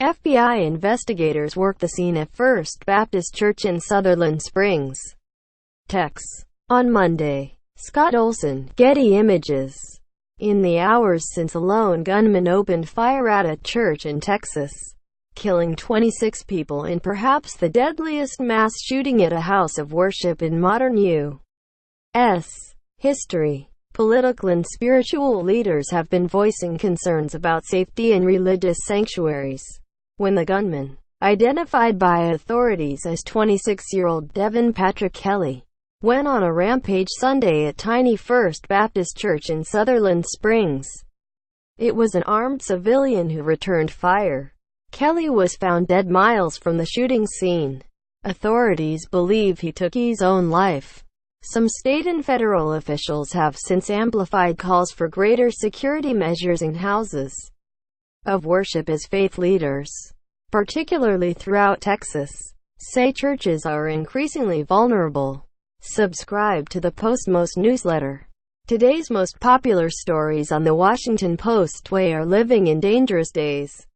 FBI investigators worked the scene at First Baptist Church in Sutherland Springs, Texas. On Monday, Scott Olson, Getty Images. In the hours since a lone gunman opened fire at a church in Texas, killing 26 people in perhaps the deadliest mass shooting at a house of worship in modern U.S. history. Political and spiritual leaders have been voicing concerns about safety in religious sanctuaries. When the gunman, identified by authorities as 26-year-old Devin Patrick Kelley, went on a rampage Sunday at tiny First Baptist Church in Sutherland Springs, it was an armed civilian who returned fire. Kelley was found dead miles from the shooting scene. Authorities believe he took his own life. Some state and federal officials have since amplified calls for greater security measures in houses of worship as faith leaders, particularly throughout Texas, say churches are increasingly vulnerable. Subscribe to the Post-Most newsletter. Today's most popular stories on the Washington Post way are living in dangerous days.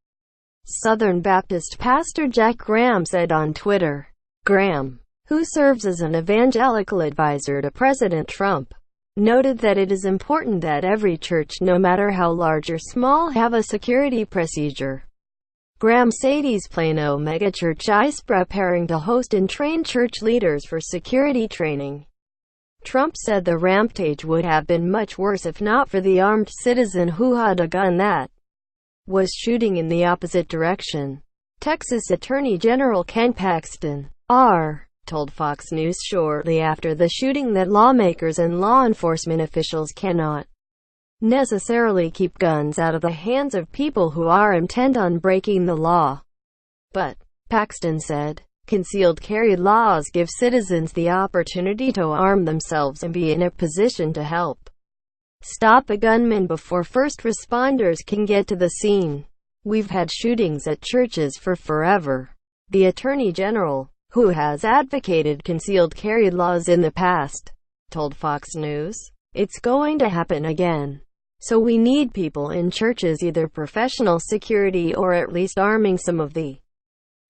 Southern Baptist pastor Jack Graham said on Twitter. Graham, who serves as an evangelical advisor to President Trump, noted that it is important that every church, no matter how large or small, have a security procedure. Graham said his Plano megachurch is preparing to host and train church leaders for security training. Trump said the rampage would have been much worse if not for the armed citizen who had a gun that was shooting in the opposite direction. Texas Attorney General Ken Paxton, R., told Fox News shortly after the shooting that lawmakers and law enforcement officials cannot necessarily keep guns out of the hands of people who are intent on breaking the law. But, Paxton said, concealed carry laws give citizens the opportunity to arm themselves and be in a position to help stop a gunman before first responders can get to the scene. We've had shootings at churches for forever. The Attorney General, who has advocated concealed carry laws in the past, told Fox News, it's going to happen again. So we need people in churches, either professional security or at least arming some of the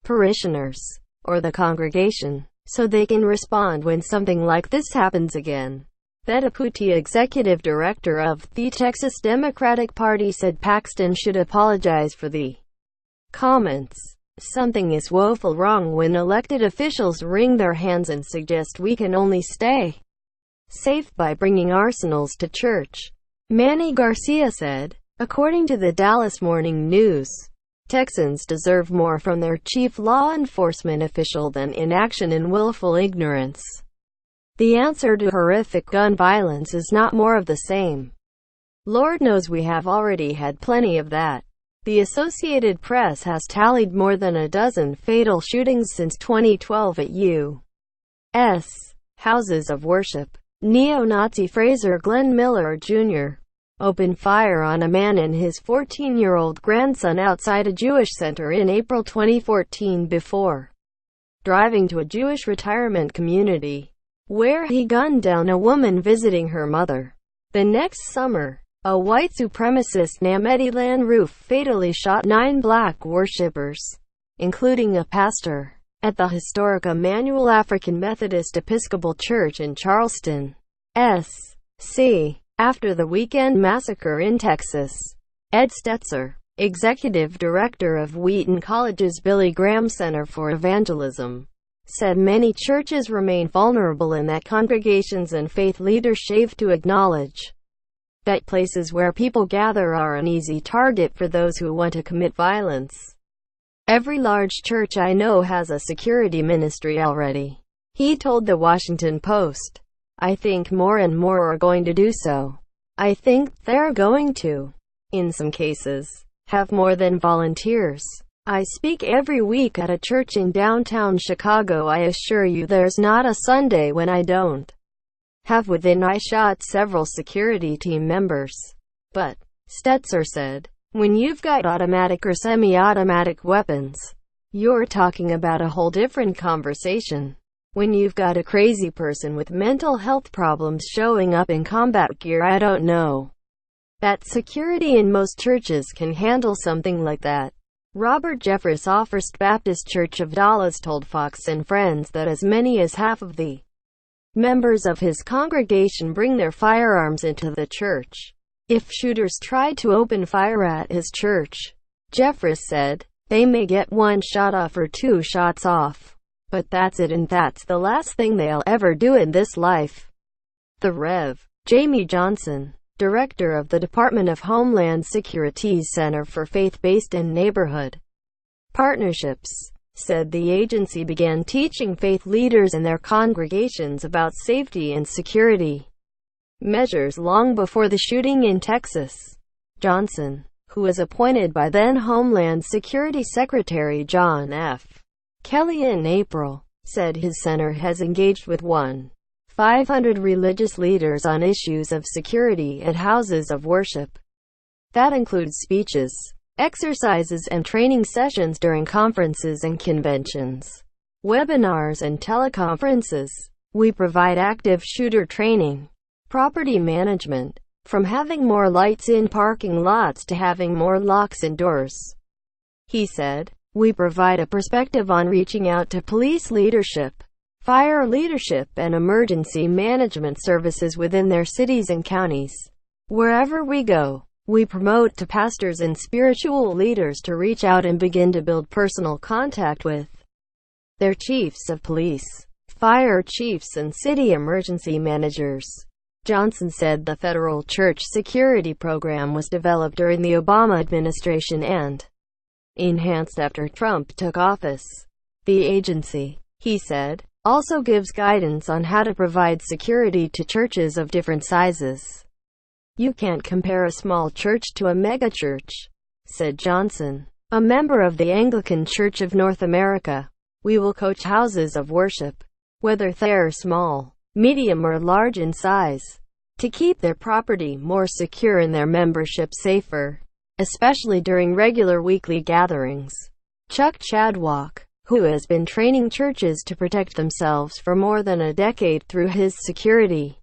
parishioners or the congregation, so they can respond when something like this happens again. That Deputy Executive Director of the Texas Democratic Party said Paxton should apologize for the comments. Something is woeful wrong when elected officials wring their hands and suggest we can only stay safe by bringing arsenals to church. Manny Garcia said, according to the Dallas Morning News, Texans deserve more from their chief law enforcement official than inaction and willful ignorance. The answer to horrific gun violence is not more of the same. Lord knows we have already had plenty of that. The Associated Press has tallied more than a dozen fatal shootings since 2012 at U.S. houses of worship. Neo-Nazi Fraser Glenn Miller Jr. opened fire on a man and his 14-year-old grandson outside a Jewish center in April 2014 before driving to a Jewish retirement community, where he gunned down a woman visiting her mother. The next summer, a white supremacist Named Roof fatally shot 9 black worshippers, including a pastor, at the historic Emmanuel African Methodist Episcopal Church in Charleston, S.C. After the weekend massacre in Texas. Ed Stetzer, executive director of Wheaton College's Billy Graham Center for Evangelism, said many churches remain vulnerable and that congregations and faith leaders shave to acknowledge that places where people gather are an easy target for those who want to commit violence. Every large church I know has a security ministry already, he told the Washington Post. I think more and more are going to do so. I think they're going to, in some cases, have more than volunteers. I speak every week at a church in downtown Chicago. I assure you there's not a Sunday when I don't have within eyeshot several security team members. But, Stetzer said, when you've got automatic or semi-automatic weapons, you're talking about a whole different conversation. When you've got a crazy person with mental health problems showing up in combat gear, I don't know that security in most churches can handle something like that. Robert Jeffress of First Baptist Church of Dallas told Fox and Friends that as many as half of the members of his congregation bring their firearms into the church. If shooters tried to open fire at his church, Jeffress said, they may get one shot off or two shots off. But that's it, and that's the last thing they'll ever do in this life. The Rev. Jamie Johnson, director of the Department of Homeland Security's Center for Faith-Based and Neighborhood Partnerships, said the agency began teaching faith leaders and their congregations about safety and security measures long before the shooting in Texas. Johnson, who was appointed by then Homeland Security Secretary John F. Kelly in April, said his center has engaged with 500 religious leaders on issues of security at houses of worship. That includes speeches, exercises and training sessions during conferences and conventions, webinars and teleconferences. We provide active shooter training, property management, from having more lights in parking lots to having more locks and doors. He said, we provide a perspective on reaching out to police leadership, fire leadership and emergency management services within their cities and counties. Wherever we go, we promote to pastors and spiritual leaders to reach out and begin to build personal contact with their chiefs of police, fire chiefs and city emergency managers. Johnson said the federal church security program was developed during the Obama administration and enhanced after Trump took office. The agency, he said, also gives guidance on how to provide security to churches of different sizes. You can't compare a small church to a megachurch, said Johnson, a member of the Anglican Church of North America. We will coach houses of worship, whether they're small, medium or large in size, to keep their property more secure and their membership safer, especially during regular weekly gatherings. Chuck Chadwick, who has been training churches to protect themselves for more than a decade through his security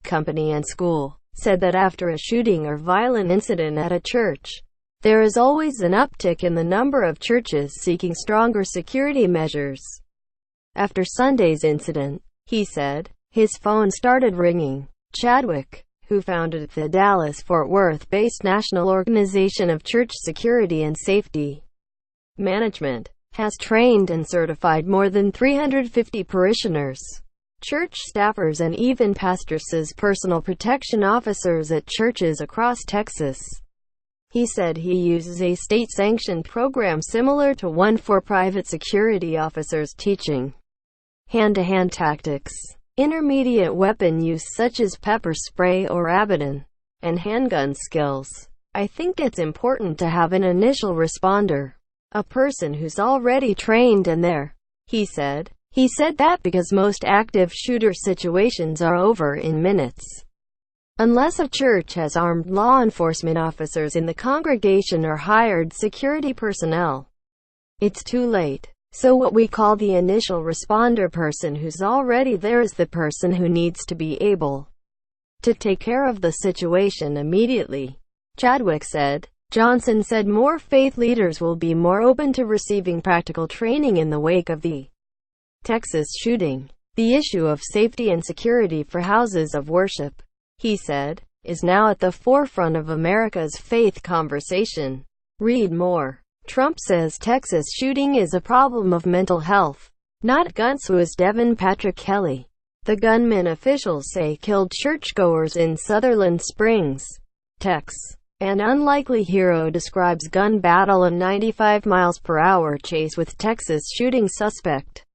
company and school, said that after a shooting or violent incident at a church, there is always an uptick in the number of churches seeking stronger security measures. After Sunday's incident, he said, his phone started ringing. Chadwick, who founded the Dallas-Fort Worth-based National Organization of Church Security and Safety Management, has trained and certified more than 350 parishioners, church staffers and even pastors as personal protection officers at churches across Texas. He said he uses a state-sanctioned program similar to one for private security officers teaching hand-to-hand tactics, intermediate weapon use such as pepper spray or Abaddon, and handgun skills. I think it's important to have an initial responder, a person who's already trained and there, he said. He said that because most active shooter situations are over in minutes. Unless a church has armed law enforcement officers in the congregation or hired security personnel, it's too late. So what we call the initial responder person who's already there is the person who needs to be able to take care of the situation immediately, Chadwick said. Johnson said more faith leaders will be more open to receiving practical training in the wake of the Texas shooting. The issue of safety and security for houses of worship, he said, is now at the forefront of America's faith conversation. Read more. Trump says Texas shooting is a problem of mental health, not guns. Who is Devin Patrick Kelley, the gunman officials say killed churchgoers in Sutherland Springs, Texas. An unlikely hero describes gun battle and 95 miles per hour chase with Texas shooting suspect.